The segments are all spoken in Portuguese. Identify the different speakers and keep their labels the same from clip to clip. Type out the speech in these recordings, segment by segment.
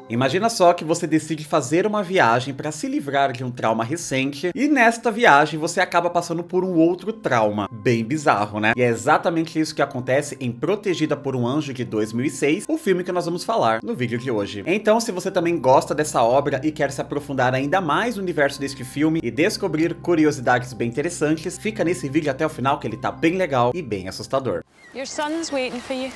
Speaker 1: Imagina só que você decide fazer uma viagem para se livrar de um trauma recente e nesta viagem você acaba passando por um outro trauma, bem bizarro, né? E é exatamente isso que acontece em Protegida por um Anjo de 2006, o filme que nós vamos falar no vídeo de hoje. Então, se você também gosta dessa obra e quer se aprofundar ainda mais no universo deste filme e descobrir curiosidades bem interessantes, fica nesse vídeo até o final que ele tá bem legal e bem assustador.
Speaker 2: Your son's waiting for you.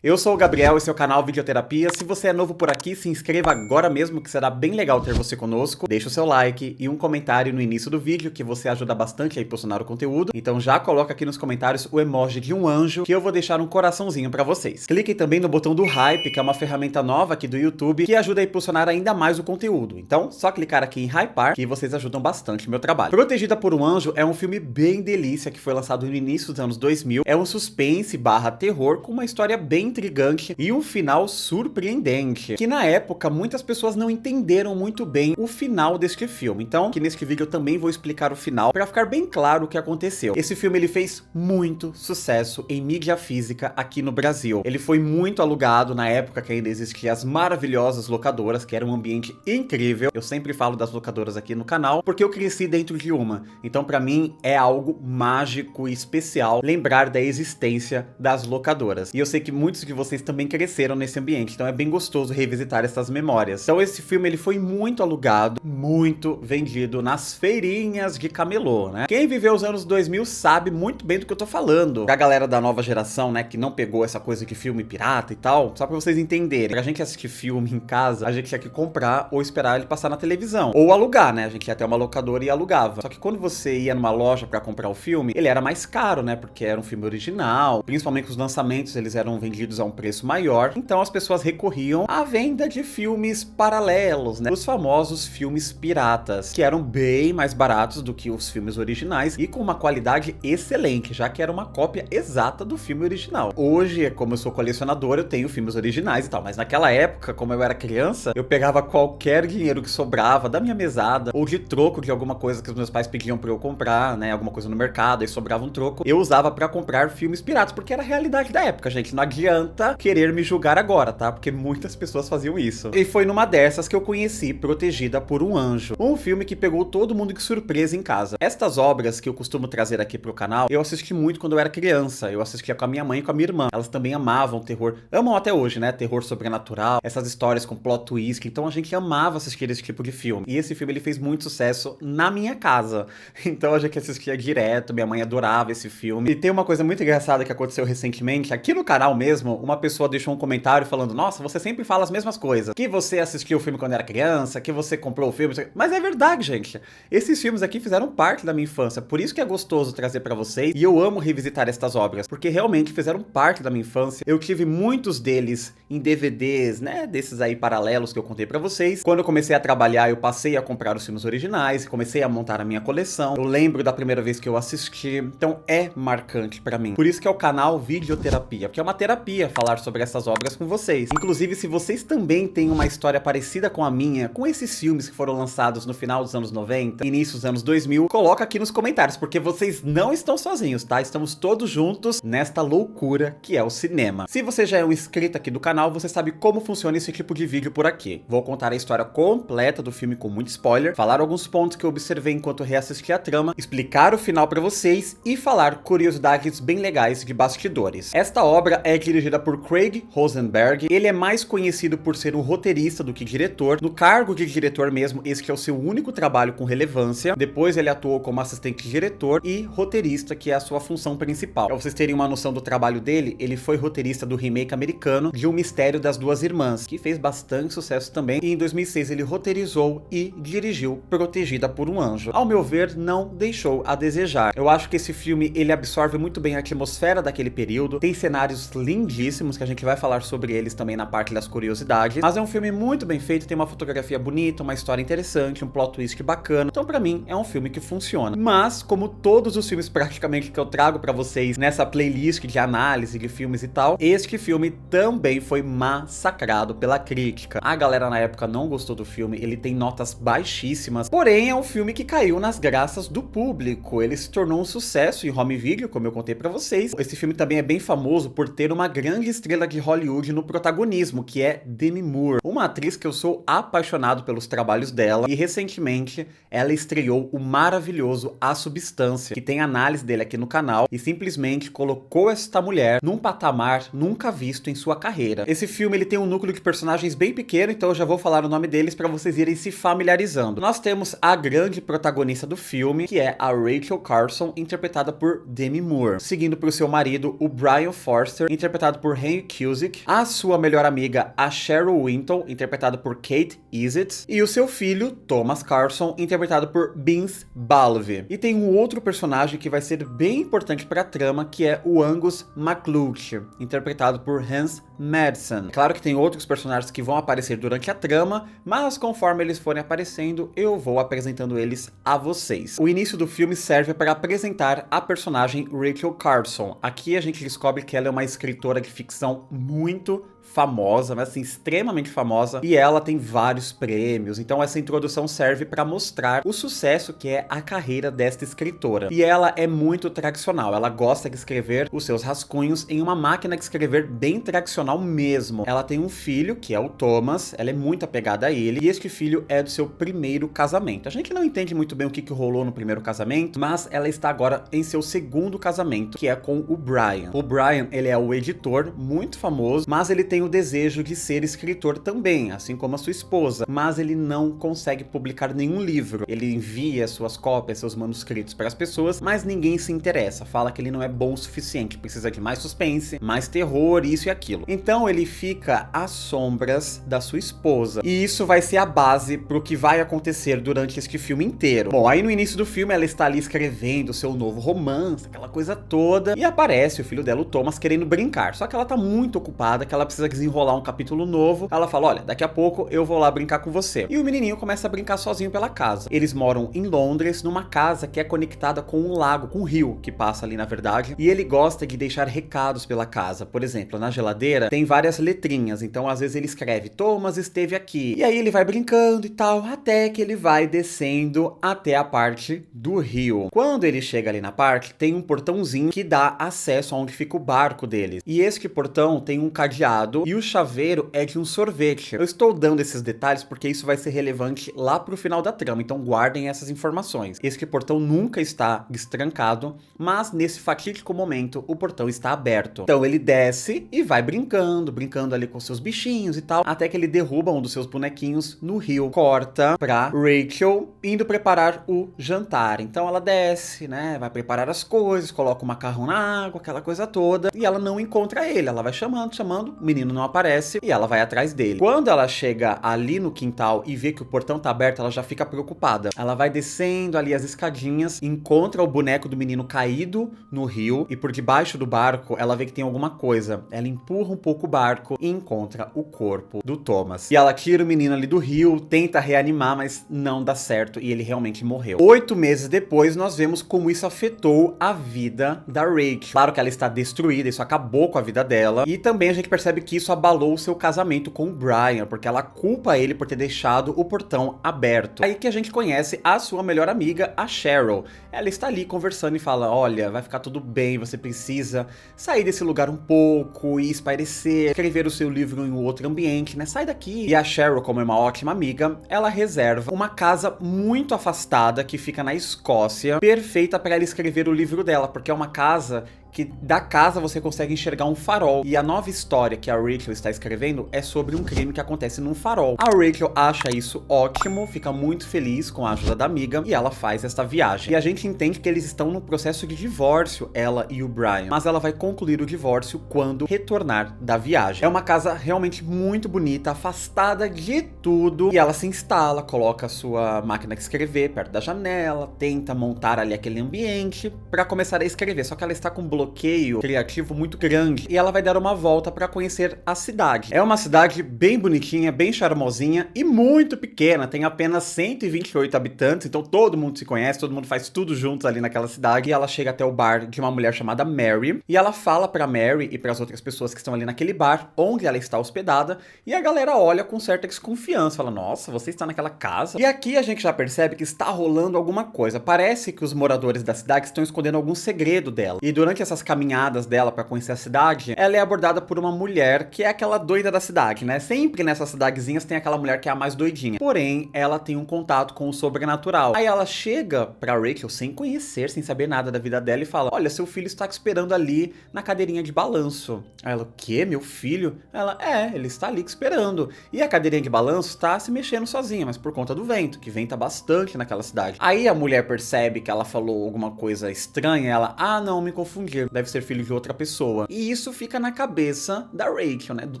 Speaker 1: Eu sou o Gabriel, esse é o canal Videoterapia. Se você é novo por aqui, se inscreva agora mesmo, que será bem legal ter você conosco. Deixa o seu like e um comentário no início do vídeo, que você ajuda bastante a impulsionar o conteúdo. Então já coloca aqui nos comentários o emoji de um anjo, que eu vou deixar um coraçãozinho pra vocês. Cliquem também no botão do Hype, que é uma ferramenta nova aqui do YouTube, que ajuda a impulsionar ainda mais o conteúdo. Então, só clicar aqui em Hypar, que vocês ajudam bastante o meu trabalho. Protegida por um Anjo é um filme bem delícia, que foi lançado no início dos anos 2000. É um suspense / terror com uma história bem intrigante e um final surpreendente, que na época muitas pessoas não entenderam muito bem o final deste filme. Então, que neste vídeo eu também vou explicar o final para ficar bem claro o que aconteceu. Esse filme ele fez muito sucesso em mídia física aqui no Brasil. Ele foi muito alugado na época que ainda existiam as maravilhosas locadoras, que era um ambiente incrível. Eu sempre falo das locadoras aqui no canal porque eu cresci dentro de uma. Então, para mim é algo mágico e especial lembrar da existência das locadoras. E eu sei que muitos de vocês também cresceram nesse ambiente, então é bem gostoso revisitar essas memórias. Então esse filme ele foi muito alugado, muito vendido nas feirinhas de camelô, né? Quem viveu os anos 2000 sabe muito bem do que eu tô falando. Pra galera da nova geração, né, que não pegou essa coisa de filme pirata e tal, só pra vocês entenderem, pra gente assistir filme em casa, a gente tinha que comprar ou esperar ele passar na televisão, ou alugar, né? A gente ia até uma locadora e alugava. Só que quando você ia numa loja pra comprar o filme, ele era mais caro, né? Porque era um filme original, principalmente os lançamentos, eles eram vendidos a um preço maior, então as pessoas recorriam à venda de filmes paralelos, né? Os famosos filmes piratas, que eram bem mais baratos do que os filmes originais e com uma qualidade excelente, já que era uma cópia exata do filme original. Hoje, como eu sou colecionador, eu tenho filmes originais e tal, mas naquela época, como eu era criança, eu pegava qualquer dinheiro que sobrava da minha mesada ou de troco de alguma coisa que os meus pais pediam pra eu comprar, né? Alguma coisa no mercado, aí sobrava um troco, eu usava pra comprar filmes piratas, porque era a realidade da época, gente. Não adianta querer me julgar agora, tá? Porque muitas pessoas faziam isso. E foi numa dessas que eu conheci Protegida por um Anjo, um filme que pegou todo mundo de surpresa em casa. Estas obras que eu costumo trazer aqui pro canal, eu assisti muito quando eu era criança. Eu assistia com a minha mãe e com a minha irmã. Elas também amavam terror, amam até hoje, né? Terror sobrenatural, essas histórias com plot twist. Então a gente amava assistir esse tipo de filme. E esse filme ele fez muito sucesso na minha casa. Então a gente assistia direto, minha mãe adorava esse filme. E tem uma coisa muito engraçada que aconteceu recentemente, aqui no canal mesmo, uma pessoa deixou um comentário falando: nossa, você sempre fala as mesmas coisas, que você assistiu o filme quando era criança, que você comprou o filme, mas é verdade, gente. Esses filmes aqui fizeram parte da minha infância, por isso que é gostoso trazer pra vocês, e eu amo revisitar estas obras, porque realmente fizeram parte da minha infância. Eu tive muitos deles em DVDs, né, desses aí paralelos que eu contei pra vocês. Quando eu comecei a trabalhar, eu passei a comprar os filmes originais, comecei a montar a minha coleção. Eu lembro da primeira vez que eu assisti, então é marcante pra mim. Por isso que é o canal Videoterapia, porque é uma terapia falar sobre essas obras com vocês. Inclusive, se vocês também têm uma história parecida com a minha, com esses filmes que foram lançados no final dos anos 90, início dos anos 2000, coloca aqui nos comentários, porque vocês não estão sozinhos, tá? Estamos todos juntos nesta loucura que é o cinema. Se você já é um inscrito aqui do canal, você sabe como funciona esse tipo de vídeo por aqui. Vou contar a história completa do filme com muito spoiler, falar alguns pontos que eu observei enquanto reassisti a trama, explicar o final pra vocês e falar curiosidades bem legais de bastidores. Esta obra é dirigida por Craig Rosenberg. Ele é mais conhecido por ser um roteirista do que diretor. No cargo de diretor mesmo, esse que é o seu único trabalho com relevância. Depois ele atuou como assistente diretor e roteirista, que é a sua função principal. Pra vocês terem uma noção do trabalho dele, ele foi roteirista do remake americano de O Mistério das Duas Irmãs, que fez bastante sucesso também, e em 2006 ele roteirizou e dirigiu Protegida por um Anjo. Ao meu ver, não deixou a desejar. Eu acho que esse filme, ele absorve muito bem a atmosfera daquele período, tem cenários lindíssimos, que a gente vai falar sobre eles também na parte das curiosidades, mas é um filme muito bem feito, tem uma fotografia bonita, uma história interessante, um plot twist bacana, então pra mim é um filme que funciona. Mas, como todos os filmes praticamente que eu trago pra vocês nessa playlist de análise de filmes e tal, este filme também foi massacrado pela crítica. A galera na época não gostou do filme, ele tem notas baixíssimas, porém é um filme que caiu nas graças do público, ele se tornou um sucesso em home video, como eu contei pra vocês. Esse filme também é bem famoso por ter uma grande grande estrela de Hollywood no protagonismo, que é Demi Moore, uma atriz que eu sou apaixonado pelos trabalhos dela, e recentemente ela estreou o maravilhoso A Substância, que tem análise dele aqui no canal, e simplesmente colocou esta mulher num patamar nunca visto em sua carreira. Esse filme ele tem um núcleo de personagens bem pequeno, então eu já vou falar o nome deles para vocês irem se familiarizando. Nós temos a grande protagonista do filme, que é a Rachel Carson, interpretada por Demi Moore, seguindo por seu marido, o Bryan Foster, interpretado por Henry Cusick, a sua melhor amiga, a Cheryl Winton, interpretada por Kate Isaacs, e o seu filho, Thomas Carson, interpretado por Vince Balve. E tem um outro personagem que vai ser bem importante para a trama, que é o Angus McLuch, interpretado por Hans Madsen. Claro que tem outros personagens que vão aparecer durante a trama, mas conforme eles forem aparecendo, eu vou apresentando eles a vocês. O início do filme serve para apresentar a personagem Rachel Carson. Aqui a gente descobre que ela é uma escritora de ficção muito famosa, mas assim, extremamente famosa, e ela tem vários prêmios, então essa introdução serve para mostrar o sucesso que é a carreira desta escritora. E ela é muito tradicional, ela gosta de escrever os seus rascunhos em uma máquina de escrever bem tradicional mesmo. Ela tem um filho, que é o Thomas, ela é muito apegada a ele, e este filho é do seu primeiro casamento. A gente não entende muito bem o que rolou no primeiro casamento, mas ela está agora em seu segundo casamento, que é com o Bryan. O Bryan, ele é o editor muito famoso, mas ele tem o desejo de ser escritor também, assim como a sua esposa, mas ele não consegue publicar nenhum livro. Ele envia suas cópias, seus manuscritos para as pessoas, mas ninguém se interessa, fala que ele não é bom o suficiente, precisa de mais suspense, mais terror, isso e aquilo. Então ele fica às sombras da sua esposa, e isso vai ser a base para o que vai acontecer durante este filme inteiro. Bom, aí no início do filme ela está ali escrevendo seu novo romance, aquela coisa toda, e aparece o filho dela, o Thomas, querendo brincar, só que ela tá muito ocupada, que ela precisa desenrolar um capítulo novo. Ela fala, olha, daqui a pouco eu vou lá brincar com você. E o menininho começa a brincar sozinho pela casa. Eles moram em Londres, numa casa que é conectada com um lago, com um rio que passa ali na verdade, e ele gosta de deixar recados pela casa. Por exemplo, na geladeira tem várias letrinhas, então às vezes ele escreve, Thomas esteve aqui. E aí ele vai brincando e tal, até que ele vai descendo até a parte do rio. Quando ele chega ali na parte, tem um portãozinho que dá acesso aonde fica o barco deles. E este portão tem um cadeado e o chaveiro é de um sorvete. Eu estou dando esses detalhes porque isso vai ser relevante lá pro final da trama, então guardem essas informações. Este portão nunca está destrancado, mas nesse fatídico momento o portão está aberto. Então ele desce e vai brincando ali com seus bichinhos e tal, até que ele derruba um dos seus bonequinhos no rio. Corta pra Rachel indo preparar o jantar. Então ela desce, né, vai preparar as coisas, coloca o macarrão na água, aquela coisa toda, e ela não encontra ele. Ela vai chamando, o menino não aparece e ela vai atrás dele. Quando ela chega ali no quintal e vê que o portão tá aberto, ela já fica preocupada. Ela vai descendo ali as escadinhas, encontra o boneco do menino caído no rio e por debaixo do barco ela vê que tem alguma coisa. Ela empurra um pouco o barco e encontra o corpo do Thomas. E ela tira o menino ali do rio, tenta reanimar, mas não dá certo e ele realmente morreu. 8 meses depois, nós vemos como isso afetou a vida da Rachel. Claro que ela está destruída, isso acabou com a vida dela, e também a gente percebe que isso abalou o seu casamento com o Bryan, porque ela culpa ele por ter deixado o portão aberto. Aí que a gente conhece a sua melhor amiga, a Cheryl. Ela está ali conversando e fala, olha, vai ficar tudo bem, você precisa sair desse lugar um pouco e espairecer, escrever o seu livro em um outro ambiente, né? Sai daqui. E a Cheryl, como é uma ótima amiga, ela reserva uma casa muito afastada que fica na Escócia, perfeita para ela escrever o livro dela, porque é uma casa que da casa você consegue enxergar um farol. E a nova história que a Rachel está escrevendo é sobre um crime que acontece num farol. A Rachel acha isso ótimo, fica muito feliz com a ajuda da amiga e ela faz esta viagem. E a gente entende que eles estão no processo de divórcio, ela e o Bryan. Mas ela vai concluir o divórcio quando retornar da viagem. É uma casa realmente muito bonita, afastada de tudo. E ela se instala, coloca a sua máquina de escrever perto da janela, tenta montar ali aquele ambiente para começar a escrever. Só que ela está com bloqueio criativo muito grande e ela vai dar uma volta para conhecer a cidade. É uma cidade bem bonitinha, bem charmosinha e muito pequena, tem apenas 128 habitantes, então todo mundo se conhece, todo mundo faz tudo juntos ali naquela cidade. E ela chega até o bar de uma mulher chamada Mary e ela fala para Mary e para as outras pessoas que estão ali naquele bar onde ela está hospedada, e a galera olha com certa desconfiança, fala, nossa, você está naquela casa? E aqui a gente já percebe que está rolando alguma coisa, parece que os moradores da cidade estão escondendo algum segredo dela, e durante essa dessas caminhadas dela pra conhecer a cidade, ela é abordada por uma mulher que é aquela doida da cidade, né? Sempre nessas cidadezinhas tem aquela mulher que é a mais doidinha. Porém, ela tem um contato com o sobrenatural. Aí ela chega pra Rachel sem conhecer, sem saber nada da vida dela e fala: olha, seu filho está te esperando ali na cadeirinha de balanço. Aí ela: o quê? Meu filho? Ela: ele está ali te esperando. E a cadeirinha de balanço tá se mexendo sozinha, mas por conta do vento, que venta bastante naquela cidade. Aí a mulher percebe que ela falou alguma coisa estranha, ela: ah, não, me confundi, deve ser filho de outra pessoa. E isso fica na cabeça da Rachel, né? Do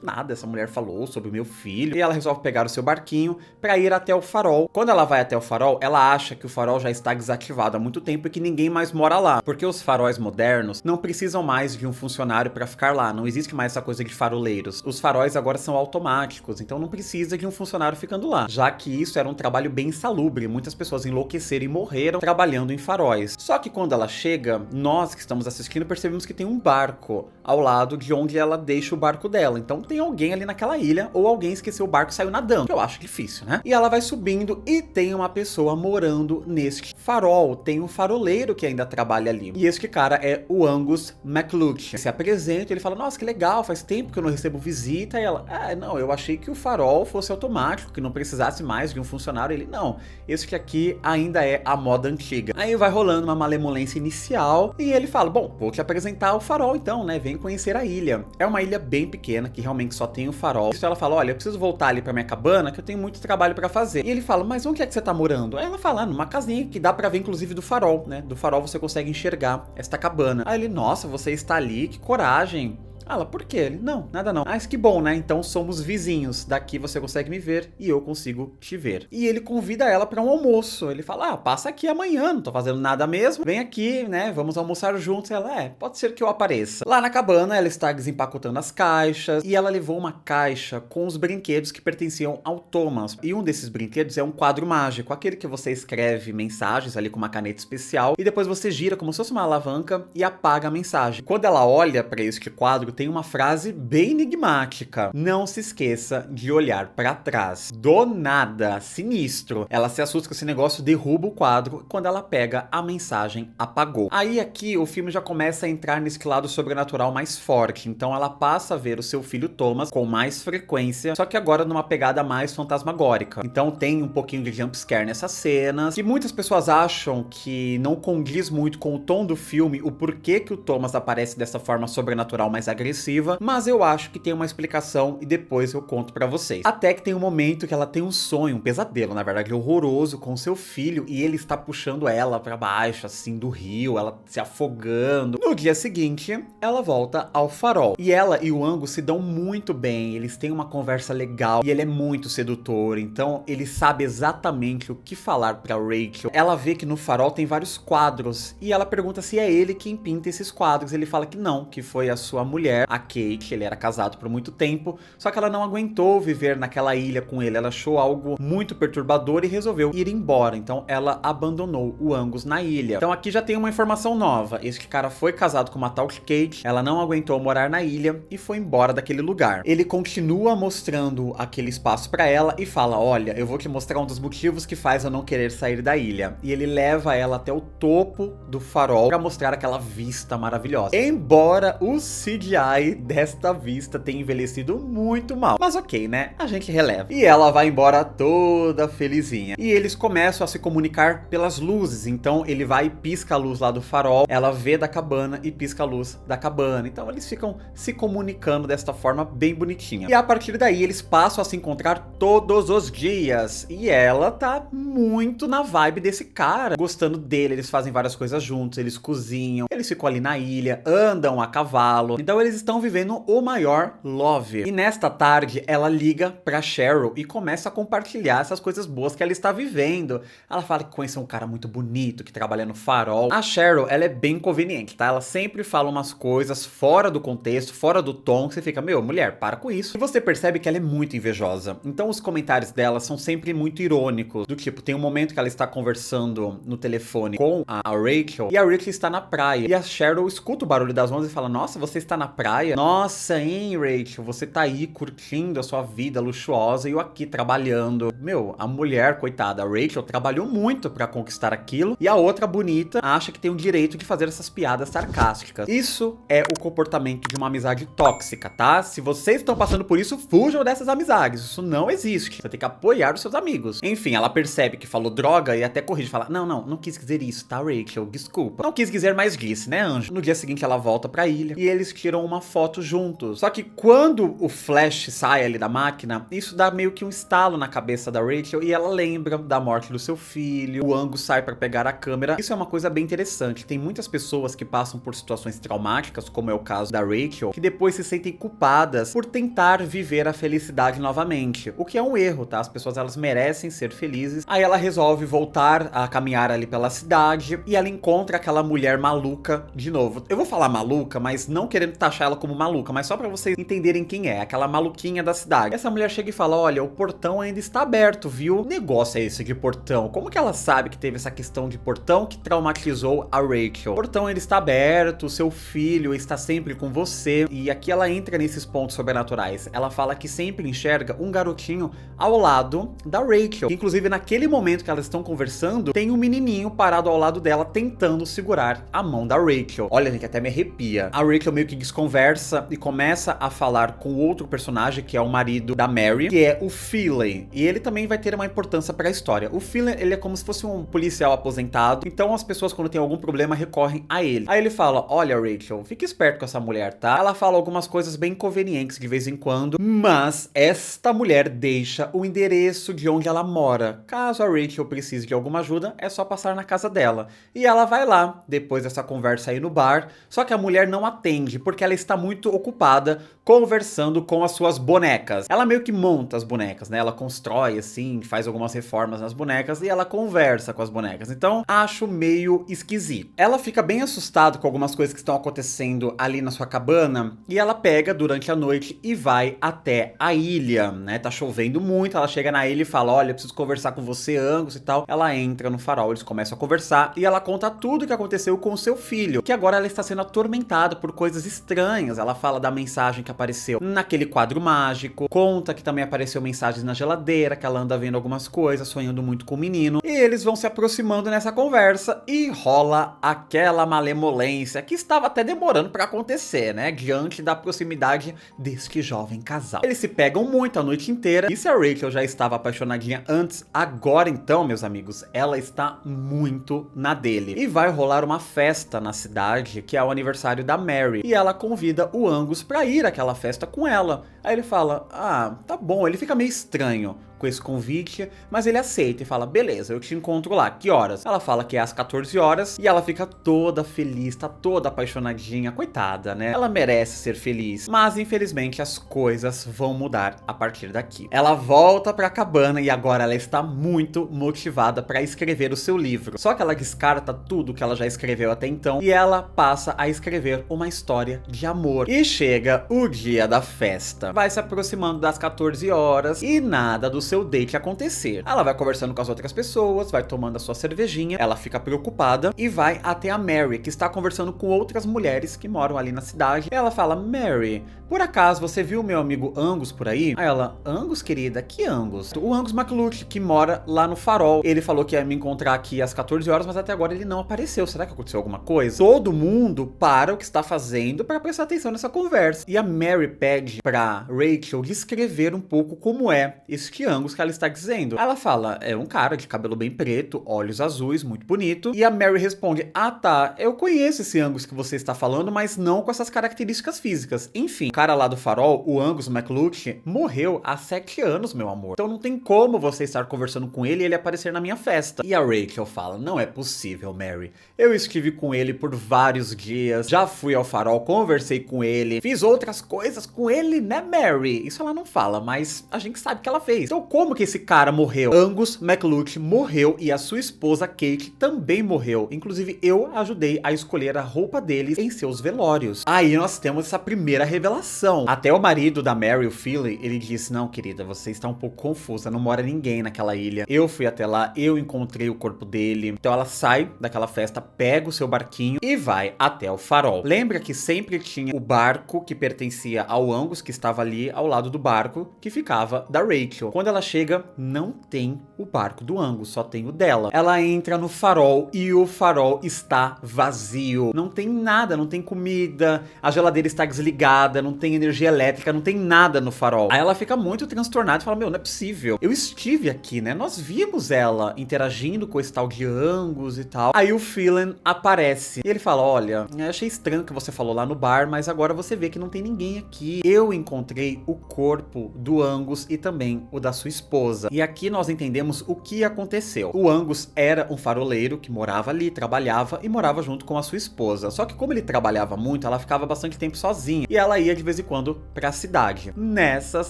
Speaker 1: nada essa mulher falou sobre o meu filho. E ela resolve pegar o seu barquinho pra ir até o farol. Quando ela vai até o farol, ela acha que o farol já está desativado há muito tempo e que ninguém mais mora lá, porque os faróis modernos não precisam mais de um funcionário pra ficar lá, não existe mais essa coisa de faroleiros. Os faróis agora são automáticos, então não precisa de um funcionário ficando lá, já que isso era um trabalho bem insalubre, muitas pessoas enlouqueceram e morreram trabalhando em faróis. Só que quando ela chega, nós que estamos assistindo percebemos que tem um barco ao lado de onde ela deixa o barco dela, então tem alguém ali naquela ilha, ou alguém esqueceu o barco e saiu nadando, que eu acho difícil, né? E ela vai subindo e tem uma pessoa morando neste farol, tem um faroleiro que ainda trabalha ali, e este cara é o Angus McLuch. Se apresenta, ele fala: nossa, que legal, faz tempo que eu não recebo visita. E ela: não, eu achei que o farol fosse automático, que não precisasse mais de um funcionário. Ele: não, esse aqui ainda é a moda antiga. Aí vai rolando uma malemolência inicial e ele fala: bom, vou te apresentar o farol então, né? Vem conhecer a ilha. É uma ilha bem pequena, que realmente só tem o farol. Então ela fala: olha, eu preciso voltar ali pra minha cabana, que eu tenho muito trabalho pra fazer. E ele fala: mas onde é que você tá morando? Aí ela fala: numa casinha que dá pra ver inclusive do farol, né? Do farol você consegue enxergar esta cabana. Aí ele: nossa, você está ali, que coragem. Ela: por quê? Ele: não, nada não. Que bom, né? Então somos vizinhos. Daqui você consegue me ver e eu consigo te ver. E ele convida ela para um almoço. Ele fala: passa aqui amanhã, não tô fazendo nada mesmo. Vem aqui, né? Vamos almoçar juntos. Ela: pode ser que eu apareça. Lá na cabana, ela está desempacotando as caixas e ela levou uma caixa com os brinquedos que pertenciam ao Thomas. E um desses brinquedos é um quadro mágico, aquele que você escreve mensagens ali com uma caneta especial e depois você gira como se fosse uma alavanca e apaga a mensagem. Quando ela olha para este quadro, tem uma frase bem enigmática: não se esqueça de olhar para trás. Do nada, sinistro. Ela se assusta com esse negócio, derruba o quadro. Quando ela pega, a mensagem apagou. Aí aqui o filme já começa a entrar nesse lado sobrenatural mais forte. Então ela passa a ver o seu filho Thomas com mais frequência, só que agora numa pegada mais fantasmagórica. Então tem um pouquinho de jumpscare nessas cenas, que muitas pessoas acham que não condiz muito com o tom do filme, o porquê que o Thomas aparece dessa forma sobrenatural mais agressiva, mas eu acho que tem uma explicação e depois eu conto pra vocês. Até que tem um momento que ela tem um sonho, um pesadelo, na verdade, horroroso com seu filho, e ele está puxando ela pra baixo, assim, do rio, ela se afogando. No dia seguinte, ela volta ao farol. E ela e o Angus se dão muito bem, eles têm uma conversa legal, e ele é muito sedutor, então ele sabe exatamente o que falar pra Rachel. Ela vê que no farol tem vários quadros, e ela pergunta se é ele quem pinta esses quadros. Ele fala que não, que foi a sua mulher, a Kate. Ele era casado por muito tempo, só que ela não aguentou viver naquela ilha com ele, ela achou algo muito perturbador e resolveu ir embora, então ela abandonou o Angus na ilha. Então aqui já tem uma informação nova: este cara foi casado com uma tal Kate, ela não aguentou morar na ilha e foi embora daquele lugar. Ele continua mostrando aquele espaço pra ela e fala: olha, eu vou te mostrar um dos motivos que faz eu não querer sair da ilha. E ele leva ela até o topo do farol pra mostrar aquela vista maravilhosa. Embora o CGI desta vista tenha envelhecido muito mal, mas ok, né? A gente releva. E ela vai embora toda felizinha. E eles começam a se comunicar pelas luzes, então ele vai e pisca a luz lá do farol, ela vê da cabana e pisca a luz da cabana. Então eles ficam se comunicando desta forma bem bonitinha. E a partir daí eles passam a se encontrar todos os dias. E ela tá muito na vibe desse cara, gostando dele. Eles fazem várias coisas juntos, eles cozinham, eles ficam ali na ilha, andam a cavalo. Então eles estão vivendo o maior love. E nesta tarde ela liga pra Cheryl e começa a compartilhar essas coisas boas que ela está vivendo. Ela fala que conheceu um cara muito bonito que trabalha no farol. A Cheryl, ela é bem conveniente, tá? Ela sempre fala umas coisas fora do contexto, fora do tom, que você fica: meu, mulher, para com isso. E você percebe que ela é muito invejosa. Então os comentários dela são sempre muito irônicos, do tipo, tem um momento que ela está conversando no telefone com a Rachel, e a Rachel está na praia, e a Cheryl escuta o barulho das ondas e fala: nossa, você está na praia? praia. Nossa, hein, Rachel, você tá aí curtindo a sua vida luxuosa e eu aqui trabalhando. Meu, a mulher, coitada, a Rachel trabalhou muito pra conquistar aquilo e a outra bonita acha que tem o direito de fazer essas piadas sarcásticas. Isso é o comportamento de uma amizade tóxica, tá? Se vocês estão passando por isso, fujam dessas amizades. Isso não existe. Você tem que apoiar os seus amigos. Enfim, ela percebe que falou droga e até corrige, fala, não quis dizer isso, tá, Rachel? Desculpa. Não quis dizer, mas disse, né, anjo? No dia seguinte ela volta pra ilha e eles tiram uma foto juntos. Só que quando o Flash sai ali da máquina, isso dá meio que um estalo na cabeça da Rachel e ela lembra da morte do seu filho. O Angus sai pra pegar a câmera. Isso é uma coisa bem interessante. Tem muitas pessoas que passam por situações traumáticas, como é o caso da Rachel, que depois se sentem culpadas por tentar viver a felicidade novamente. O que é um erro, tá? As pessoas, elas merecem ser felizes. Aí ela resolve voltar a caminhar ali pela cidade e ela encontra aquela mulher maluca de novo. Eu vou falar maluca, mas não querendo taxar ela como maluca, mas só pra vocês entenderem quem é, aquela maluquinha da cidade. Essa mulher chega e fala, olha, o portão ainda está aberto, viu? Que negócio é esse de portão? Como que ela sabe que teve essa questão de portão que traumatizou a Rachel? O portão ainda está aberto, seu filho está sempre com você. E aqui ela entra nesses pontos sobrenaturais. Ela fala que sempre enxerga um garotinho ao lado da Rachel. Inclusive, naquele momento que elas estão conversando, tem um menininho parado ao lado dela tentando segurar a mão da Rachel. Olha, gente, até me arrepia. A Rachel meio que desconversa e começa a falar com outro personagem, que é o marido da Mary, que é o Finley. E ele também vai ter uma importância para a história. O Finley, ele é como se fosse um policial aposentado, então as pessoas, quando tem algum problema, recorrem a ele. Aí ele fala, olha, Rachel, fique esperto com essa mulher, tá? Ela fala algumas coisas bem inconvenientes de vez em quando, mas esta mulher deixa o endereço de onde ela mora. Caso a Rachel precise de alguma ajuda, é só passar na casa dela. E ela vai lá, depois dessa conversa aí no bar, só que a mulher não atende, porque ela está muito ocupada conversando com as suas bonecas. Ela meio que monta as bonecas, né? Ela constrói, assim, faz algumas reformas nas bonecas e ela conversa com as bonecas. Então, acho meio esquisito. Ela fica bem assustada com algumas coisas que estão acontecendo ali na sua cabana e ela pega durante a noite e vai até a ilha, né? Tá chovendo muito, ela chega na ilha e fala, olha, eu preciso conversar com você, Angus, e tal. Ela entra no farol, eles começam a conversar e ela conta tudo o que aconteceu com o seu filho, que agora ela está sendo atormentada por coisas estranhas. Ela fala da mensagem que apareceu naquele quadro mágico, conta que também apareceu mensagens na geladeira, que ela anda vendo algumas coisas, sonhando muito com o menino, e eles vão se aproximando nessa conversa e rola aquela malemolência que estava até demorando para acontecer, né, diante da proximidade deste jovem casal. Eles se pegam muito a noite inteira, e se a Rachel já estava apaixonadinha antes, agora então, meus amigos, ela está muito na dele. E vai rolar uma festa na cidade, que é o aniversário da Mary, e ela convida o Angus pra ir àquela festa com ela. Aí ele fala, ah, tá bom, ele fica meio estranho com esse convite, mas ele aceita e fala, beleza, eu te encontro lá, que horas? Ela fala que é às 14 horas e ela fica toda feliz, tá toda apaixonadinha, coitada, né? Ela merece ser feliz, mas infelizmente as coisas vão mudar a partir daqui. Ela volta pra cabana e agora ela está muito motivada pra escrever o seu livro, só que ela descarta tudo que ela já escreveu até então e ela passa a escrever uma história de amor. E chega o dia da festa. Vai se aproximando das 14 horas e nada do seu date acontecer. Ela vai conversando com as outras pessoas, vai tomando a sua cervejinha, ela fica preocupada e vai até a Mary, que está conversando com outras mulheres que moram ali na cidade. Ela fala, Mary, por acaso você viu o meu amigo Angus por aí? Aí ela, Angus, querida? Que Angus? O Angus McLuchy, que mora lá no farol. Ele falou que ia me encontrar aqui às 14 horas, mas até agora ele não apareceu. Será que aconteceu alguma coisa? Todo mundo para o que está fazendo para prestar atenção nessa conversa. E a Mary pede pra Rachel descrever um pouco como é este Angus que ela está dizendo. Ela fala, é um cara de cabelo bem preto, olhos azuis, muito bonito. E a Mary responde, ah tá, eu conheço esse Angus que você está falando, mas não com essas características físicas. Enfim, o cara lá do farol, o Angus McLuchy, morreu há 7 anos, meu amor. Então não tem como você estar conversando com ele e ele aparecer na minha festa. E a Rachel fala, não é possível, Mary. Eu estive com ele por vários dias, já fui ao farol, conversei com ele, fiz outras coisas com ele, né, Mary? Isso ela não fala, mas a gente sabe que ela fez. Então como que esse cara morreu? Angus MacLuth morreu e a sua esposa Kate também morreu. Inclusive, eu ajudei a escolher a roupa deles em seus velórios. Aí nós temos essa primeira revelação. Até o marido da Mary, o Philly, ele disse: não, querida, você está um pouco confusa, não mora ninguém naquela ilha. Eu fui até lá, eu encontrei o corpo dele. Então ela sai daquela festa, pega o seu barquinho e vai até o farol. Lembra que sempre tinha o barco que pertencia ao Angus, que estava ali ao lado do barco que ficava da Rachel. Quando ela chega, não tem o barco do Angus, só tem o dela. Ela entra no farol e o farol está vazio. Não tem nada, não tem comida, a geladeira está desligada, não tem energia elétrica, não tem nada no farol. Aí ela fica muito transtornada e fala: meu, não é possível. Eu estive aqui, né? Nós vimos ela interagindo com esse tal de Angus e tal. Aí o Phelan aparece e ele fala: olha, eu achei estranho o que você falou lá no bar, mas agora você vê que não tem ninguém aqui. Eu encontrei o corpo do Angus e também o da sua esposa. E aqui nós entendemos o que aconteceu. O Angus era um faroleiro que morava ali, trabalhava e morava junto com a sua esposa. Só que como ele trabalhava muito, ela ficava bastante tempo sozinha e ela ia de vez em quando pra cidade. Nessas,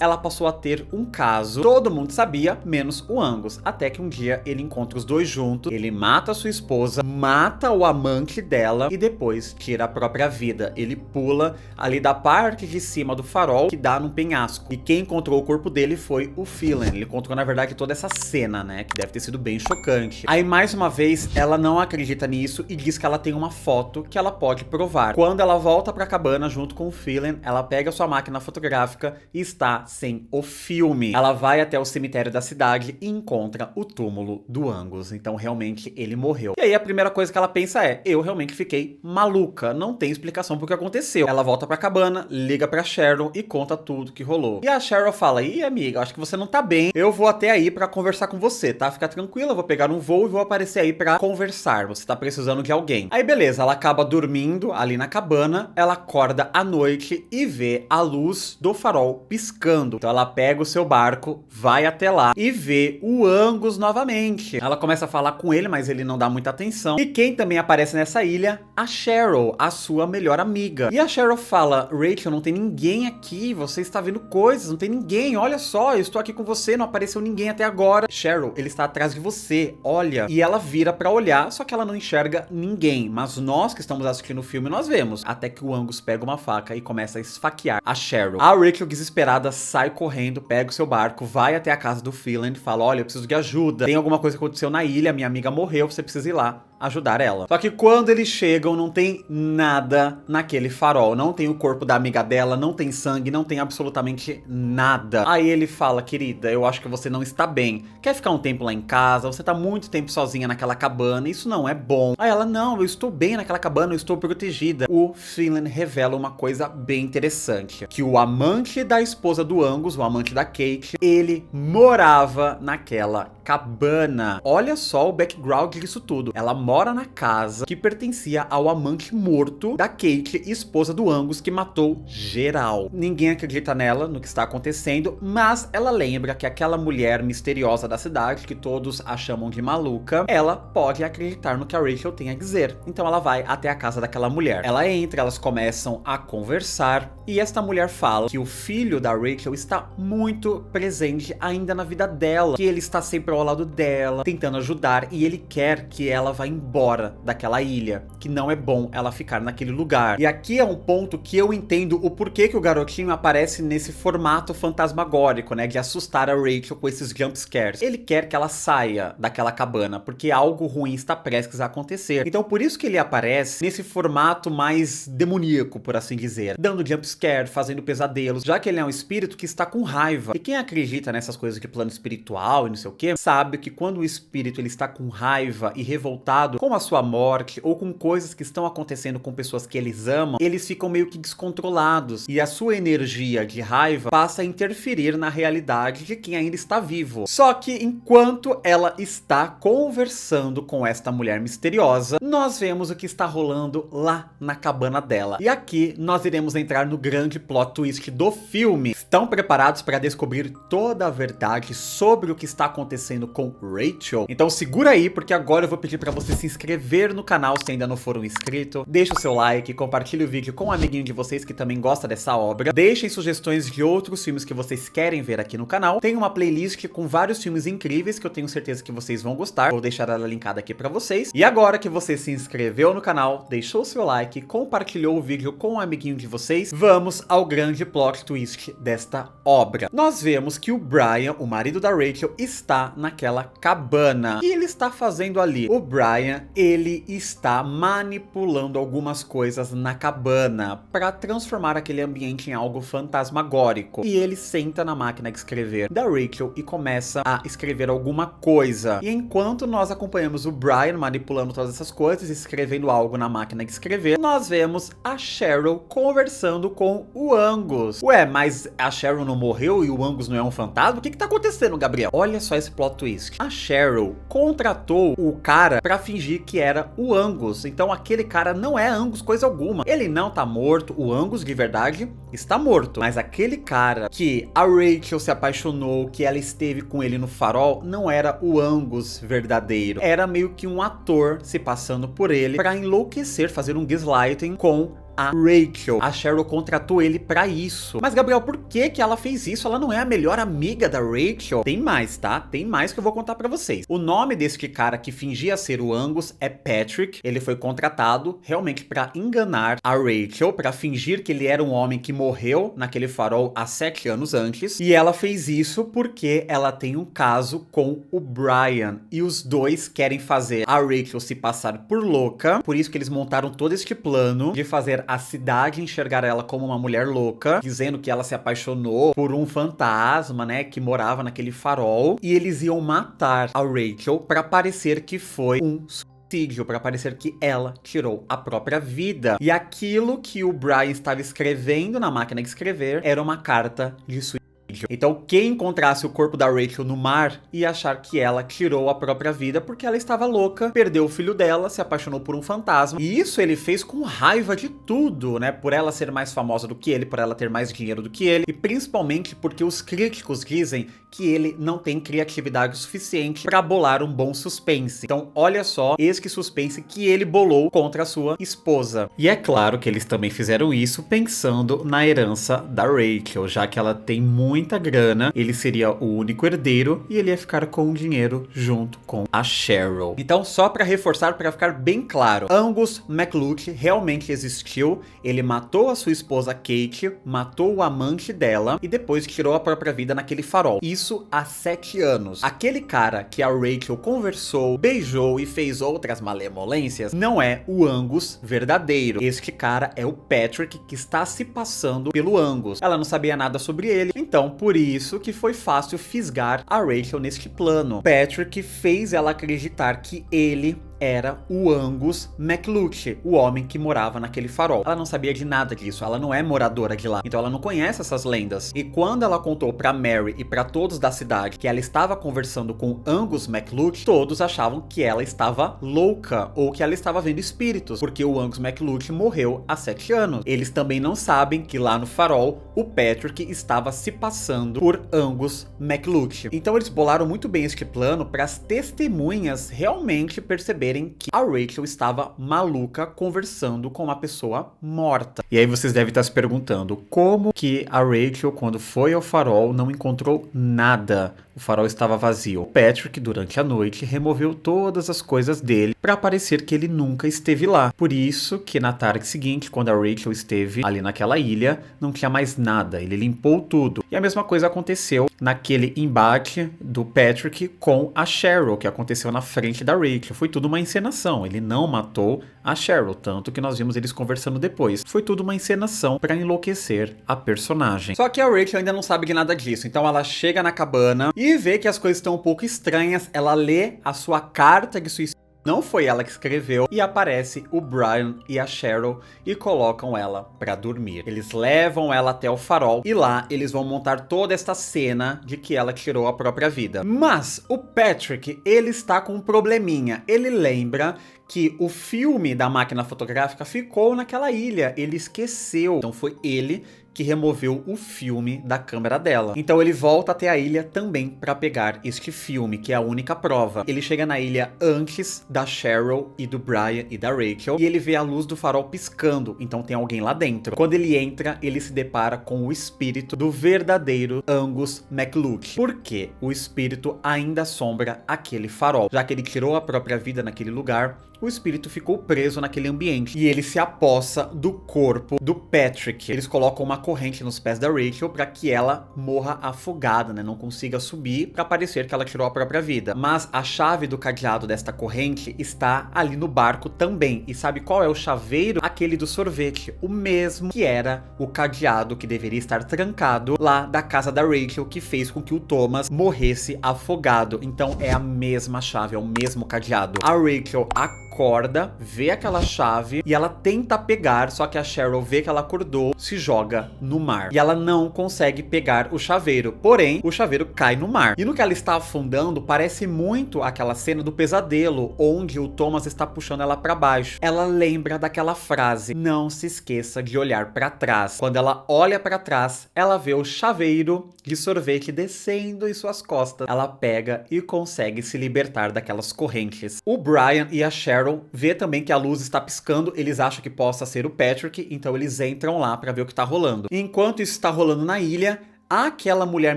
Speaker 1: ela passou a ter um caso. Todo mundo sabia, menos o Angus. Até que um dia ele encontra os dois juntos, ele mata a sua esposa, mata o amante dela e depois tira a própria vida. Ele pula ali da parte de cima do farol que dá num penhasco. E quem encontrou o corpo dele foi o Phelan. Ele encontrou, na verdade, toda essa cena, né? Que deve ter sido bem chocante. Aí, mais uma vez, ela não acredita nisso e diz que ela tem uma foto que ela pode provar. Quando ela volta pra cabana junto com o Phelan, ela pega sua máquina fotográfica e está sem o filme. Ela vai até o cemitério da cidade e encontra o túmulo do Angus. Então, realmente, ele morreu. E aí, a primeira coisa que ela pensa é: eu realmente fiquei maluca. Não tem explicação pro que aconteceu. Ela volta pra cabana, liga pra Cheryl e conta tudo que rolou. E a Cheryl fala: ih, amiga, acho que você não tá bem. Eu vou até aí pra conversar com você, tá? Fica tranquila, eu vou pegar um voo e vou aparecer aí pra conversar. Você tá precisando de alguém. Aí, beleza, ela acaba dormindo ali na cabana. Ela acorda à noite e vê a luz do farol piscando. Então, ela pega o seu barco, vai até lá e vê o Angus novamente. Ela começa a falar com ele, mas ele não dá muita atenção. E quem também aparece nessa ilha? A Cheryl, a sua melhor amiga. E a Cheryl fala: Rachel, não tem ninguém aqui, você está vendo coisas, não tem ninguém, olha só, eu estou aqui com você, não apareceu ninguém até agora. Cheryl, ele está atrás de você, olha. E ela vira pra olhar, só que ela não enxerga ninguém, mas nós que estamos assistindo o filme, nós vemos. Até que o Angus pega uma faca e começa a esfaquear a Cheryl. A Rachel, desesperada, sai correndo, pega o seu barco, vai até a casa do Phelan e fala: olha, eu preciso de ajuda, tem alguma coisa que aconteceu na ilha, minha amiga morreu, você precisa ir lá ajudar ela. Só que quando eles chegam, não tem nada naquele farol. Não tem o corpo da amiga dela, não tem sangue, não tem absolutamente nada. Aí ele fala: querida, eu acho que você não está bem. Quer ficar um tempo lá em casa? Você tá muito tempo sozinha naquela cabana, isso não é bom. Aí ela: não, eu estou bem naquela cabana, eu estou protegida. O Phelan revela uma coisa bem interessante, que o amante da esposa do Angus, o amante da Kate, ele morava naquela cabana. Olha só o background disso tudo. Ela mora na casa que pertencia ao amante morto da Kate, esposa do Angus, que matou geral. Ninguém acredita nela, no que está acontecendo, mas ela lembra que aquela mulher misteriosa da cidade, que todos a chamam de maluca, ela pode acreditar no que a Rachel tem a dizer. Então ela vai até a casa daquela mulher. Ela entra, elas começam a conversar e esta mulher fala que o filho da Rachel está muito presente ainda na vida dela, que ele está sempre ao lado dela, tentando ajudar, e ele quer que ela vá embora daquela ilha, que não é bom ela ficar naquele lugar. E aqui é um ponto que eu entendo o porquê que o garotinho aparece nesse formato fantasmagórico, né, de assustar a Rachel com esses jump scares. Ele quer que ela saia daquela cabana, porque algo ruim está prestes a acontecer. Então por isso que ele aparece nesse formato mais demoníaco, por assim dizer, dando jump scare, fazendo pesadelos, já que ele é um espírito que está com raiva. E quem acredita nessas coisas de plano espiritual e não sei o que, sabe que quando o espírito ele está com raiva e revoltado com a sua morte ou com coisas que estão acontecendo com pessoas que eles amam, eles ficam meio que descontrolados e a sua energia de raiva passa a interferir na realidade de quem ainda está vivo. Só que enquanto ela está conversando com esta mulher misteriosa, nós vemos o que está rolando lá na cabana dela. E aqui nós iremos entrar no grande plot twist do filme. Estão preparados para descobrir toda a verdade sobre o que está acontecendo com Rachel? Então segura aí, porque agora eu vou pedir para você se inscrever no canal se ainda não for um inscrito. Deixa o seu like, compartilhe o vídeo com um amiguinho de vocês que também gosta dessa obra. Deixem sugestões de outros filmes que vocês querem ver aqui no canal. Tem uma playlist com vários filmes incríveis que eu tenho certeza que vocês vão gostar. Vou deixar ela linkada aqui para vocês. E agora que você se inscreveu no canal, deixou o seu like, compartilhou o vídeo com um amiguinho de vocês, vamos ao grande plot twist desta obra. Nós vemos que o Brian, o marido da Rachel, está naquela cabana. E ele está fazendo ali? O Brian, ele está manipulando algumas coisas na cabana para transformar aquele ambiente em algo fantasmagórico. E ele senta na máquina de escrever da Rachel e começa a escrever alguma coisa. E enquanto nós acompanhamos o Brian manipulando todas essas coisas, escrevendo algo na máquina de escrever, nós vemos a Cheryl conversando com o Angus. Ué, mas a Cheryl não morreu e o Angus não é um fantasma? O que tá acontecendo, Gabriel? Olha só esse plot twist. A Cheryl contratou o cara pra fingir que era o Angus. Então aquele cara não é Angus coisa alguma. Ele não tá morto. O Angus, de verdade, está morto. Mas aquele cara que a Rachel se apaixonou, que ela esteve com ele no farol, não era o Angus verdadeiro. Era meio que um ator se passando por ele pra enlouquecer, fazer um gaslighting com a Rachel. A Cheryl contratou ele pra isso. Mas, Gabriel, por que que ela fez isso? Ela não é a melhor amiga da Rachel? Tem mais, tá? Tem mais que eu vou contar pra vocês. O nome desse cara que fingia ser o Angus é Patrick. Ele foi contratado realmente pra enganar a Rachel, pra fingir que ele era um homem que morreu naquele farol há 7 anos antes. E ela fez isso porque ela tem um caso com o Brian. E os dois querem fazer a Rachel se passar por louca. Por isso que eles montaram todo este plano de fazer a cidade enxergar ela como uma mulher louca, dizendo que ela se apaixonou por um fantasma, né, que morava naquele farol, e eles iam matar a Rachel para parecer que foi um suicídio, para parecer que ela tirou a própria vida. E aquilo que o Brian estava escrevendo na máquina de escrever era uma carta de suicídio. Então quem encontrasse o corpo da Rachel no mar ia achar que ela tirou a própria vida porque ela estava louca, perdeu o filho dela, se apaixonou por um fantasma. E isso ele fez com raiva de tudo, né? Por ela ser mais famosa do que ele, por ela ter mais dinheiro do que ele, e principalmente porque os críticos dizem que ele não tem criatividade suficiente para bolar um bom suspense. Então olha só esse suspense que ele bolou contra a sua esposa. E é claro que eles também fizeram isso pensando na herança da Rachel, já que ela tem muita grana, ele seria o único herdeiro e ele ia ficar com o dinheiro junto com a Cheryl. Então, só para reforçar, para ficar bem claro, Angus McLucas realmente existiu. Ele matou a sua esposa Kate, matou o amante dela e depois tirou a própria vida naquele farol. Isso há 7 anos. Aquele cara que a Rachel conversou, beijou e fez outras malemolências não é o Angus verdadeiro. Este cara é o Patrick que está se passando pelo Angus. Ela não sabia nada sobre ele, então por isso que foi fácil fisgar a Rachel neste plano. Patrick fez ela acreditar que ele era o Angus McLucas, o homem que morava naquele farol. Ela não sabia de nada disso, ela não é moradora de lá, então ela não conhece essas lendas. E quando ela contou pra Mary e pra todos da cidade que ela estava conversando com Angus McLucas, todos achavam que ela estava louca ou que ela estava vendo espíritos, porque o Angus McLucas morreu há 7 anos. Eles também não sabem que lá no farol o Patrick estava se passando por Angus McLucas. Então eles bolaram muito bem este plano para as testemunhas realmente perceberem que a Rachel estava maluca conversando com uma pessoa morta. E aí vocês devem estar se perguntando como que a Rachel, quando foi ao farol, não encontrou nada. O farol estava vazio. O Patrick, durante a noite, removeu todas as coisas dele para parecer que ele nunca esteve lá. Por isso que na tarde seguinte, quando a Rachel esteve ali naquela ilha, não tinha mais nada. Ele limpou tudo. E a mesma coisa aconteceu naquele embate do Patrick com a Cheryl, que aconteceu na frente da Rachel. Foi tudo uma encenação. Ele não matou a Cheryl, tanto que nós vimos eles conversando depois. Foi tudo uma encenação para enlouquecer a personagem. Só que a Rachel ainda não sabe de nada disso. Então ela chega na cabana e vê que as coisas estão um pouco estranhas. Ela lê a sua carta de suicídio. Não foi ela que escreveu, e aparece o Brian e a Cheryl e colocam ela pra dormir. Eles levam ela até o farol e lá eles vão montar toda esta cena de que ela tirou a própria vida. Mas o Patrick, ele está com um probleminha. Ele lembra que o filme da máquina fotográfica ficou naquela ilha. Ele esqueceu. Então foi ele que removeu o filme da câmera dela. Então ele volta até a ilha também para pegar este filme, que é a única prova. Ele chega na ilha antes da Cheryl e do Brian e da Rachel, e ele vê a luz do farol piscando, então tem alguém lá dentro. Quando ele entra, ele se depara com o espírito do verdadeiro Angus McLuke. Porque o espírito ainda assombra aquele farol. Já que ele tirou a própria vida naquele lugar, o espírito ficou preso naquele ambiente. E ele se apossa do corpo do Patrick. Eles colocam uma corrente nos pés da Rachel para que ela morra afogada, né? Não consiga subir, para parecer que ela tirou a própria vida. Mas a chave do cadeado desta corrente está ali no barco também. E sabe qual é o chaveiro? Aquele do sorvete. O mesmo que era o cadeado que deveria estar trancado lá da casa da Rachel, que fez com que o Thomas morresse afogado. Então é a mesma chave, é o mesmo cadeado. A Rachel acorda, vê aquela chave e ela tenta pegar, só que a Cheryl vê que ela acordou, se joga no mar. E ela não consegue pegar o chaveiro, porém, o chaveiro cai no mar. E no que ela está afundando, parece muito aquela cena do pesadelo, onde o Thomas está puxando ela para baixo. Ela lembra daquela frase, não se esqueça de olhar para trás. Quando ela olha para trás, ela vê o chaveiro de sorvete descendo em suas costas. Ela pega e consegue se libertar daquelas correntes. O Brian e a Cheryl vê também que a luz está piscando, eles acham que possa ser o Patrick, então eles entram lá para ver o que tá rolando. Enquanto isso está rolando na ilha, aquela mulher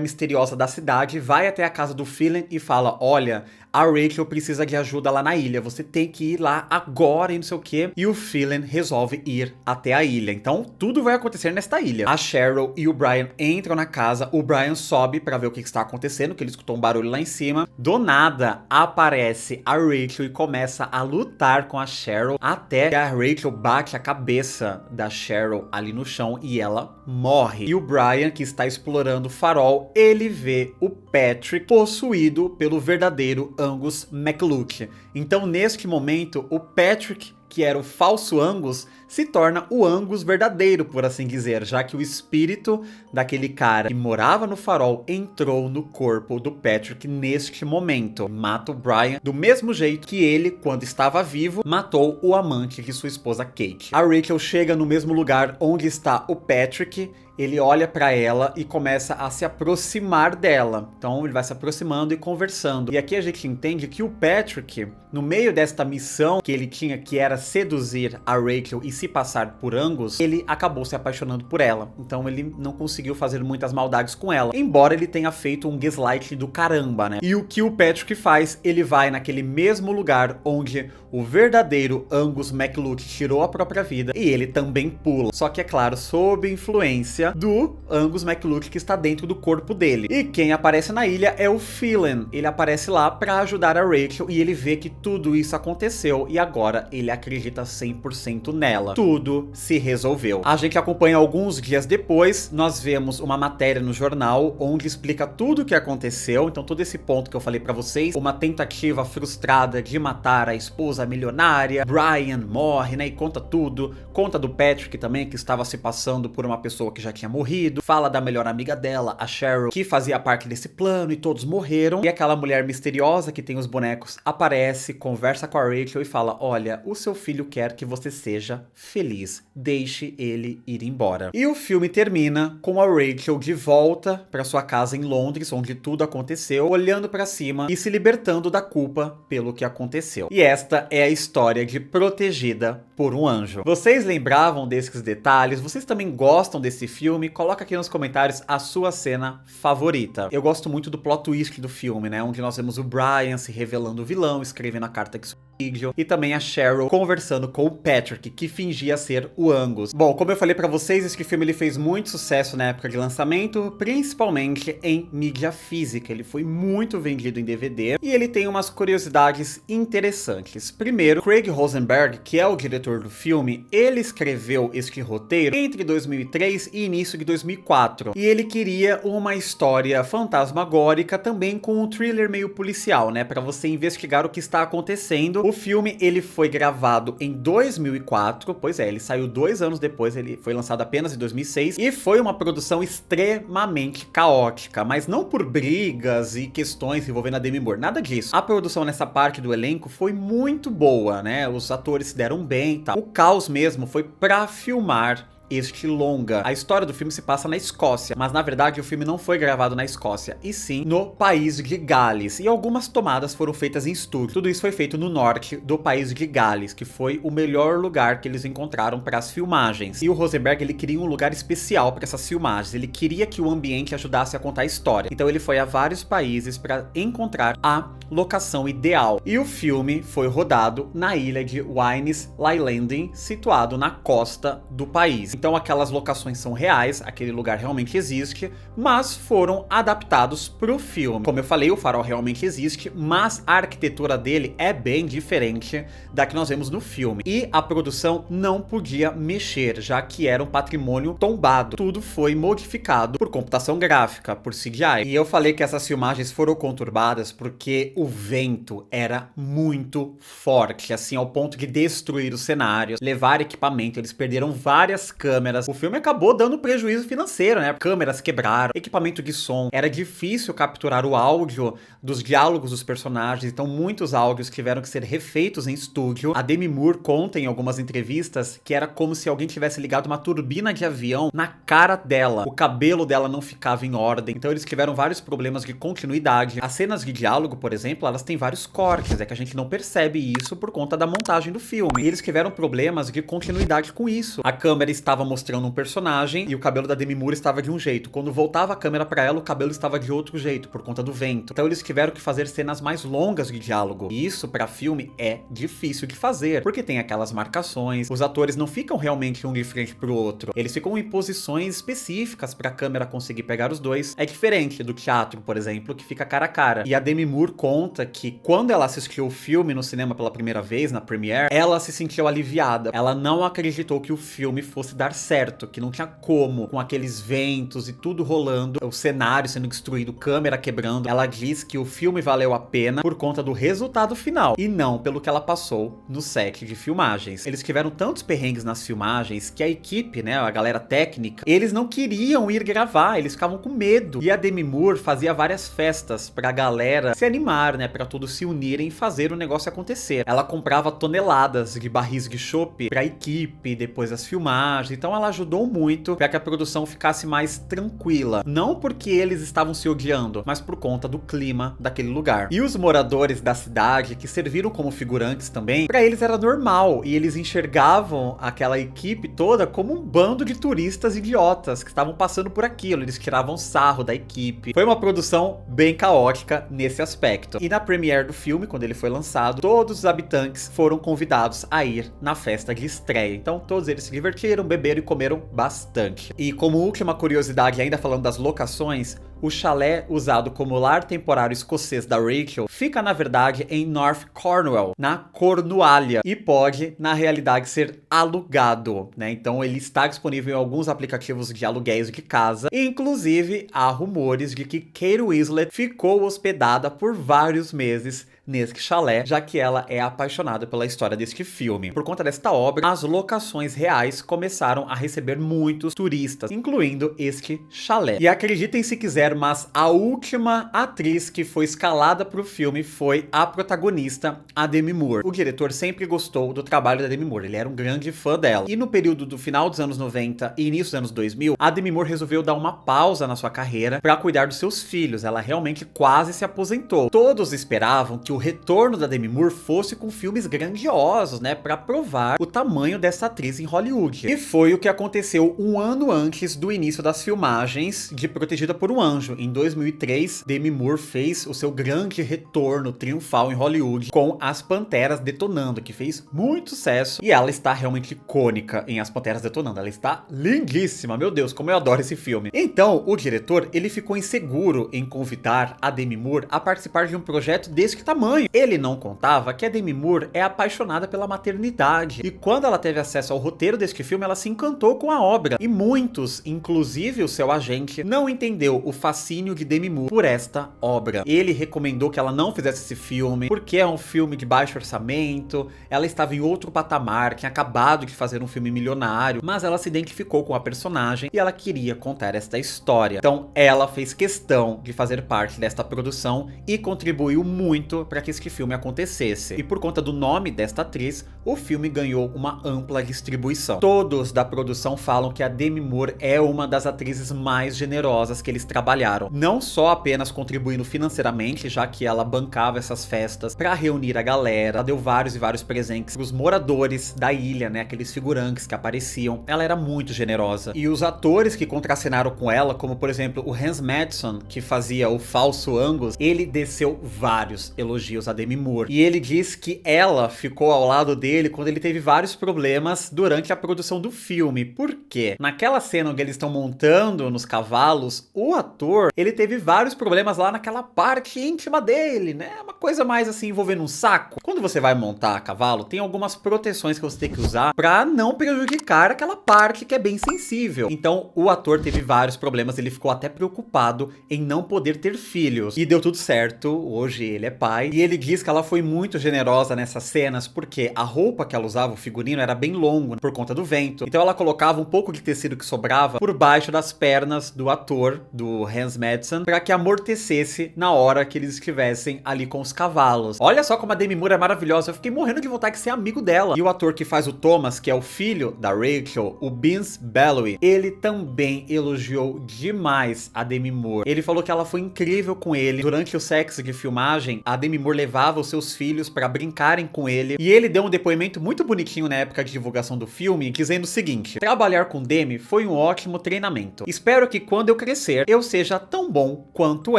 Speaker 1: misteriosa da cidade vai até a casa do Phelan e fala, olha, a Rachel precisa de ajuda lá na ilha, você tem que ir lá agora e não sei o que. E o Phelan resolve ir até a ilha, então tudo vai acontecer nesta ilha. A Cheryl e o Brian entram na casa, o Brian sobe pra ver o que está acontecendo, que ele escutou um barulho lá em cima. Do nada, aparece a Rachel e começa a lutar com a Cheryl, até que a Rachel bate a cabeça da Cheryl ali no chão e ela morre. E o Brian, que está explorando o farol, ele vê o Patrick possuído pelo verdadeiro Angus McLuke. Então, neste momento, o Patrick, que era o falso Angus, se torna o Angus verdadeiro, por assim dizer, já que o espírito daquele cara que morava no farol entrou no corpo do Patrick neste momento. Mata o Brian do mesmo jeito que ele, quando estava vivo, matou o amante de sua esposa Kate. A Rachel chega no mesmo lugar onde está o Patrick, ele olha pra ela e começa a se aproximar dela. Então ele vai se aproximando e conversando. E aqui a gente entende que o Patrick, no meio desta missão que ele tinha, que era seduzir a Rachel e se passar por Angus, ele acabou se apaixonando por ela. Então ele não conseguiu fazer muitas maldades com ela, embora ele tenha feito um gaslight do caramba, né? E o que o Patrick faz? Ele vai naquele mesmo lugar onde o verdadeiro Angus McLuke tirou a própria vida e ele também pula. Só que é claro, sob influência do Angus McLuke que está dentro do corpo dele. E quem aparece na ilha é o Phelan. Ele aparece lá para ajudar a Rachel e ele vê que tudo isso aconteceu e agora ele acredita 100% nela. Tudo se resolveu. A gente acompanha alguns dias depois, nós vemos uma matéria no jornal onde explica tudo o que aconteceu. Então todo esse ponto que eu falei para vocês, uma tentativa frustrada de matar a esposa milionária, Brian morre, né, e conta tudo. Conta do Patrick também, que estava se passando por uma pessoa que já tinha morrido. Fala da melhor amiga dela, a Cheryl, que fazia parte desse plano e todos morreram. E aquela mulher misteriosa que tem os bonecos aparece, conversa com a Rachel e fala, olha, o seu filho quer que você seja feliz. Deixe ele ir embora. E o filme termina com a Rachel de volta para sua casa em Londres, onde tudo aconteceu, olhando para cima e se libertando da culpa pelo que aconteceu. E esta é a história de Protegida por um Anjo. Vocês lembravam desses detalhes? Vocês também gostam desse filme? Coloca aqui nos comentários a sua cena favorita. Eu gosto muito do plot twist do filme, né? Onde nós vemos o Brian se revelando o vilão, escrevendo a carta que suicídio, e também a Cheryl conversando com o Patrick, que fingia ser o Angus. Bom, como eu falei pra vocês, esse filme ele fez muito sucesso na época de lançamento, principalmente em mídia física. Ele foi muito vendido em DVD e ele tem umas curiosidades interessantes. Primeiro, Craig Rosenberg, que é o diretor do filme, ele escreveu este roteiro entre 2003 e início de 2004. E ele queria uma história fantasmagórica também com um thriller meio policial, né? Pra você investigar o que está acontecendo. O filme, ele foi gravado em 2004. Pois é, ele saiu 2 anos depois, ele foi lançado apenas em 2006. E foi uma produção extremamente caótica, mas não por brigas e questões envolvendo a Demi Moore, nada disso. A produção nessa parte do elenco foi muito boa, né? Os atores se deram bem e tal. O caos mesmo foi pra filmar este longa. A história do filme se passa na Escócia, mas na verdade o filme não foi gravado na Escócia, e sim no país de Gales, e algumas tomadas foram feitas em estúdio. Tudo isso foi feito no norte do país de Gales, que foi o melhor lugar que eles encontraram para as filmagens. E o Rosenberg, ele queria um lugar especial para essas filmagens, ele queria que o ambiente ajudasse a contar a história. Então ele foi a vários países para encontrar a locação ideal. E o filme foi rodado na ilha de Wynnes Island, situado na costa do país. Então aquelas locações são reais, aquele lugar realmente existe, mas foram adaptados pro filme. Como eu falei, o farol realmente existe, mas a arquitetura dele é bem diferente da que nós vemos no filme. E a produção não podia mexer, já que era um patrimônio tombado. Tudo foi modificado por computação gráfica, por CGI. E eu falei que essas filmagens foram conturbadas porque o vento era muito forte, assim, ao ponto de destruir os cenários, levar equipamento. Eles perderam várias câmeras. O filme acabou dando prejuízo financeiro, né? Câmeras quebraram, equipamento de som. Era difícil capturar o áudio dos diálogos dos personagens, então muitos áudios tiveram que ser refeitos em estúdio. A Demi Moore conta em algumas entrevistas que era como se alguém tivesse ligado uma turbina de avião na cara dela. O cabelo dela não ficava em ordem, então eles tiveram vários problemas de continuidade. As cenas de diálogo, por exemplo, elas têm vários cortes, é que a gente não percebe isso por conta da montagem do filme. E eles tiveram problemas de continuidade com isso. A câmera estava mostrando um personagem e o cabelo da Demi Moore estava de um jeito. Quando voltava a câmera para ela, o cabelo estava de outro jeito, por conta do vento. Então eles tiveram que fazer cenas mais longas de diálogo. E isso, para filme, é difícil de fazer, porque tem aquelas marcações, os atores não ficam realmente um de frente pro outro. Eles ficam em posições específicas para a câmera conseguir pegar os dois. É diferente do teatro, por exemplo, que fica cara a cara. E a Demi Moore conta que quando ela assistiu o filme no cinema pela primeira vez, na premiere, ela se sentiu aliviada. Ela não acreditou que o filme fosse dar certo, que não tinha como, com aqueles ventos e tudo rolando, o cenário sendo destruído, câmera quebrando. Ela diz que o filme valeu a pena por conta do resultado final, e não pelo que ela passou no set de filmagens. Eles tiveram tantos perrengues nas filmagens que a equipe, né, a galera técnica, eles não queriam ir gravar, eles ficavam com medo. E a Demi Moore fazia várias festas pra galera se animar, né, pra todos se unirem e fazer o negócio acontecer. Ela comprava toneladas de barris de chopp pra equipe depois das filmagens, então ela ajudou muito pra que a produção ficasse mais tranquila. Não porque eles estavam se odiando, mas por conta do clima daquele lugar. E os moradores da cidade, que serviram como figurantes também, pra eles era normal, e eles enxergavam aquela equipe toda como um bando de turistas idiotas que estavam passando por aquilo. Eles tiravam sarro da equipe. Foi uma produção bem caótica nesse aspecto. E na premiere do filme, quando ele foi lançado, todos os habitantes foram convidados a ir na festa de estreia. Então todos eles se divertiram, beberam e comeram bastante. E como última curiosidade, ainda falando das locações, o chalé usado como lar temporário escocês da Rachel fica na verdade em North Cornwall, na Cornualha, e pode na realidade ser alugado, né? Então ele está disponível em alguns aplicativos de aluguéis de casa, e inclusive há rumores de que Kate Winslet ficou hospedada por vários meses nesse chalé, já que ela é apaixonada pela história deste filme. Por conta desta obra, as locações reais começaram a receber muitos turistas, incluindo este chalé. E acreditem se quiser, mas a última atriz que foi escalada para o filme foi a protagonista, a Demi Moore. O diretor sempre gostou do trabalho da Demi Moore, ele era um grande fã dela. E no período do final dos anos 90 e início dos anos 2000, a Demi Moore resolveu dar uma pausa na sua carreira para cuidar dos seus filhos. Ela realmente quase se aposentou. Todos esperavam que o retorno da Demi Moore fosse com filmes grandiosos, né, para provar o tamanho dessa atriz em Hollywood. E foi o que aconteceu um ano antes do início das filmagens de Protegida por um Anjo. Em 2003, Demi Moore fez o seu grande retorno triunfal em Hollywood com As Panteras Detonando, que fez muito sucesso, e ela está realmente icônica em As Panteras Detonando. Ela está lindíssima, meu Deus, como eu adoro esse filme. Então, o diretor, ele ficou inseguro em convidar a Demi Moore a participar de um projeto desse tamanho. Ele não contava que a Demi Moore é apaixonada pela maternidade, e quando ela teve acesso ao roteiro deste filme, ela se encantou com a obra, e muitos, inclusive o seu agente, não entendeu o fascínio de Demi Moore por esta obra. Ele recomendou que ela não fizesse esse filme, porque é um filme de baixo orçamento, ela estava em outro patamar, tinha acabado de fazer um filme milionário, mas ela se identificou com a personagem e ela queria contar esta história. Então ela fez questão de fazer parte desta produção e contribuiu muito para para que este filme acontecesse. E por conta do nome desta atriz, o filme ganhou uma ampla distribuição. Todos da produção falam que a Demi Moore é uma das atrizes mais generosas que eles trabalharam. Não só apenas contribuindo financeiramente, já que ela bancava essas festas para reunir a galera, ela deu vários e vários presentes pros moradores da ilha, né, aqueles figurantes que apareciam. Ela era muito generosa. E os atores que contracenaram com ela, como por exemplo o Hans Madsen, que fazia o falso Angus, ele desceu vários elogios a Demi Moore. E ele diz que ela ficou ao lado dele quando ele teve vários problemas durante a produção do filme. Por quê? Naquela cena onde eles estão montando nos cavalos, o ator, ele teve vários problemas lá naquela parte íntima dele, né? Uma coisa mais assim envolvendo um saco. Quando você vai montar a cavalo, tem algumas proteções que você tem que usar pra não prejudicar aquela parte que é bem sensível. Então o ator teve vários problemas, ele ficou até preocupado em não poder ter filhos. E deu tudo certo, hoje ele é pai. E ele diz que ela foi muito generosa nessas cenas, porque a roupa que ela usava, o figurino, era bem longo por conta do vento. Então ela colocava um pouco de tecido que sobrava por baixo das pernas do ator, do Hans Madsen, para que amortecesse na hora que eles estivessem ali com os cavalos. Olha só como a Demi Moore é maravilhosa, eu fiquei morrendo de vontade de ser amigo dela. E o ator que faz o Thomas, que é o filho da Rachel, o Vince Belloway, ele também elogiou demais a Demi Moore. Ele falou que ela foi incrível com ele. Durante o sexo de filmagem, a Demi Moore levava os seus filhos para brincarem com ele. E ele deu um depoimento muito bonitinho na época de divulgação do filme, dizendo o seguinte: trabalhar com Demi foi um ótimo treinamento. Espero que quando eu crescer, eu seja tão bom quanto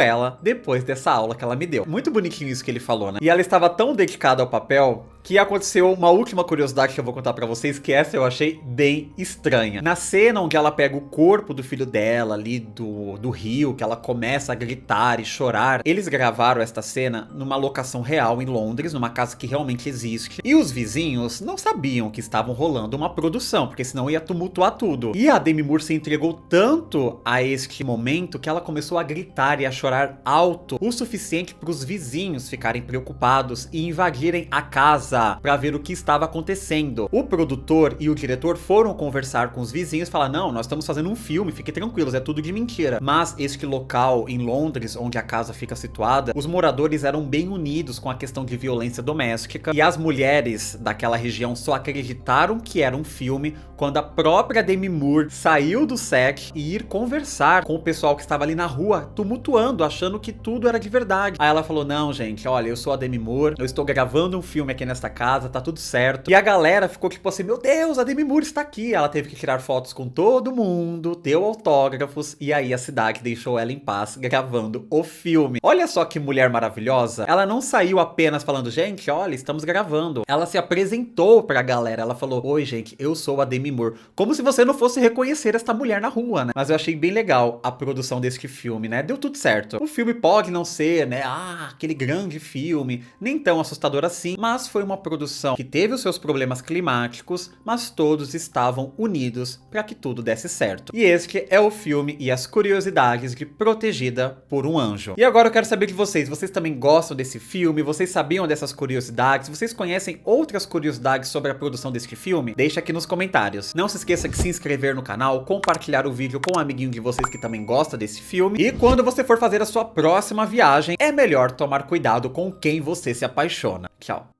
Speaker 1: ela depois dessa aula que ela me deu. Muito bonitinho isso que ele falou, né? E ela estava tão dedicada ao papel que aconteceu uma última curiosidade que eu vou contar pra vocês, que essa eu achei bem estranha. Na cena onde ela pega o corpo do filho dela ali do rio, que ela começa a gritar e chorar, eles gravaram esta cena numa locação real em Londres, numa casa que realmente existe. E os vizinhos não sabiam que estavam rolando uma produção, porque senão ia tumultuar tudo. E a Demi Moore se entregou tanto a este momento que ela começou a gritar e a chorar alto, o suficiente para os vizinhos ficarem preocupados e invadirem a casa para ver o que estava acontecendo. O produtor e o diretor foram conversar com os vizinhos e falar: não, nós estamos fazendo um filme, fiquem tranquilos, é tudo de mentira. Mas este local em Londres, onde a casa fica situada, os moradores eram bem unidos com a questão de violência doméstica, e as mulheres daquela região só acreditaram que era um filme quando a própria Demi Moore saiu do set e ir conversar com o pessoal que estava ali na rua, tumultuando, achando que tudo era de verdade. Aí ela falou: não, gente, olha, eu sou a Demi Moore, eu estou gravando um filme aqui nesta casa, tá tudo certo. E a galera ficou tipo assim: meu Deus, a Demi Moore está aqui. Ela teve que tirar fotos com todo mundo, deu autógrafos, e aí a cidade deixou ela em paz gravando o filme. Olha só que mulher maravilhosa. Ela não saiu apenas falando: gente, olha, estamos gravando. Ela se apresentou pra galera, ela falou: oi, gente, eu sou a Demi Moore. Como se você não fosse reconhecer esta mulher na rua, né? Mas eu achei bem legal a produção deste filme, né? Deu tudo certo. O filme pode não ser, né, aquele grande filme, nem tão assustador assim, mas foi uma produção que teve os seus problemas climáticos, mas todos estavam unidos para que tudo desse certo. E este é o filme e as curiosidades de Protegida por um Anjo. E agora eu quero saber de vocês também gostam desse filme? Vocês sabiam dessas curiosidades? Vocês conhecem outras curiosidades sobre a produção deste filme? Deixa aqui nos comentários. Não se esqueça de se inscrever no canal, compartilhar o vídeo com um amiguinho de vocês que também gosta desse filme. E quando você for fazer a sua próxima viagem, é melhor tomar cuidado com quem você se apaixona. Tchau!